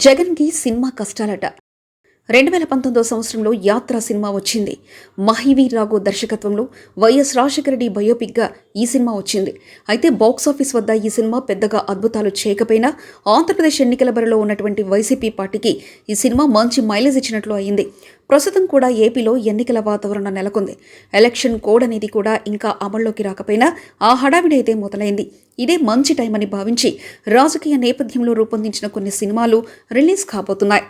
జగన్కి సినిమా కష్టాలట. 2019 సంవత్సరంలో యాత్ర సినిమా వచ్చింది. మహివీ రాఘవ్ దర్శకత్వంలో వైఎస్ రాజశేఖర రెడ్డి బయోపిక్గా ఈ సినిమా వచ్చింది. అయితే బాక్సాఫీస్ వద్ద ఈ సినిమా పెద్దగా అద్భుతాలు చేయకపోయినా ఆంధ్రప్రదేశ్ ఎన్నికల బరిలో ఉన్నటువంటి వైసీపీ పార్టీకి ఈ సినిమా మంచి మైలేజ్ ఇచ్చినట్లు అయింది. ప్రస్తుతం కూడా ఏపీలో ఎన్నికల వాతావరణం నెలకొంది. ఎలక్షన్ కోడ్ అనేది కూడా ఇంకా అమల్లోకి రాకపోయినా ఆ హడావిడి అయితే మొదలైంది. ఇదే మంచి టైం అని భావించి రాజకీయ నేపథ్యంలో రూపొందించిన కొన్ని సినిమాలు రిలీజ్ కాబోతున్నాయి.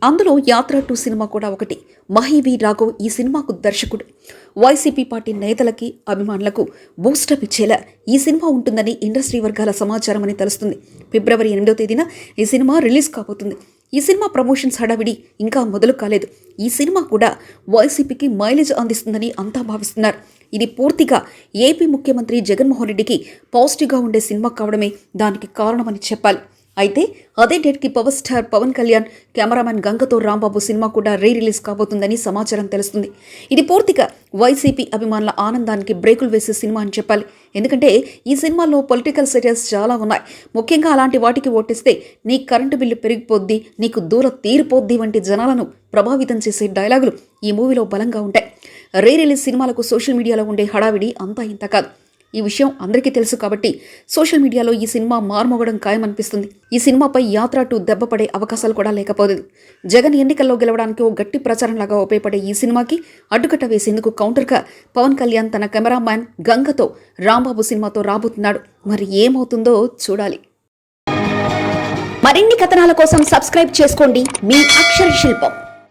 అందులో యాత్ర 2 సినిమా కూడా ఒకటి. మహివీ రాఘవ్ ఈ సినిమాకు దర్శకుడు. వైసీపీ పార్టీ నేతలకి అభిమానులకు బూస్టప్ ఇచ్చేలా ఈ సినిమా ఉంటుందని ఇండస్ట్రీ వర్గాల సమాచారం అని తెలుస్తుంది. ఫిబ్రవరి 8వ తేదీన ఈ సినిమా రిలీజ్ కాబోతుంది. ఈ సినిమా ప్రమోషన్స్ హడావిడి ఇంకా మొదలు కాలేదు. ఈ సినిమా కూడా వైసీపీకి మైలేజ్ అందిస్తుందని అంతా భావిస్తున్నారు. ఇది పూర్తిగా ఏపీ ముఖ్యమంత్రి జగన్మోహన్ రెడ్డికి పాజిటివ్గా ఉండే సినిమా కావడమే దానికి కారణమని చెప్పాలి. అయితే అదే డేట్కి power star Pawan Kalyan cameraman గంగతో రాంబాబు సినిమా కూడా రిలీజ్ కాబోతుందని సమాచారం తెలుస్తుంది. ఇది పూర్తిగా వైసీపీ అభిమానుల ఆనందానికి బ్రేకులు వేసే సినిమా అని చెప్పాలి. ఎందుకంటే ఈ సినిమాలో పొలిటికల్ సెటైర్స్ చాలా ఉన్నాయి. ముఖ్యంగా అలాంటి వాటికి ఓటేస్తే నీ కరెంటు బిల్లు పెరిగిపోద్ది, నీకు దూరం తీరిపోద్ది వంటి జనాలను ప్రభావితం చేసే డైలాగులు ఈ మూవీలో బలంగా ఉంటాయి. రిలీజ్ సినిమాలకు సోషల్ మీడియాలో ఉండే హడావిడి అంతా ఇంత కాదు. ఈ విషయం అందరికీ తెలుసు కాబట్టి సోషల్ మీడియాలో ఈ సినిమా మార్మోగడం ఖాయమనిపిస్తుంది. ఈ సినిమాపై యాత్ర 2 దెబ్బపడే అవకాశాలు కూడా లేకపోలేదు. జగన్ ఎన్నికల్లో గెలవడానికి ఓ గట్టి ప్రచారంలాగా ఉపయోగపడే ఈ సినిమాకి అడ్డుకట్ట వేసేందుకు కౌంటర్గా పవన్ కళ్యాణ్ తన కెమెరామ్యాన్ గంగతో రాంబాబు సినిమాతో రాబోతున్నాడు. మరి ఏమవుతుందో చూడాలి. మరిన్ని కథనాల కోసం సబ్స్క్రైబ్ చేసుకోండి మీ అక్షర శిల్పం.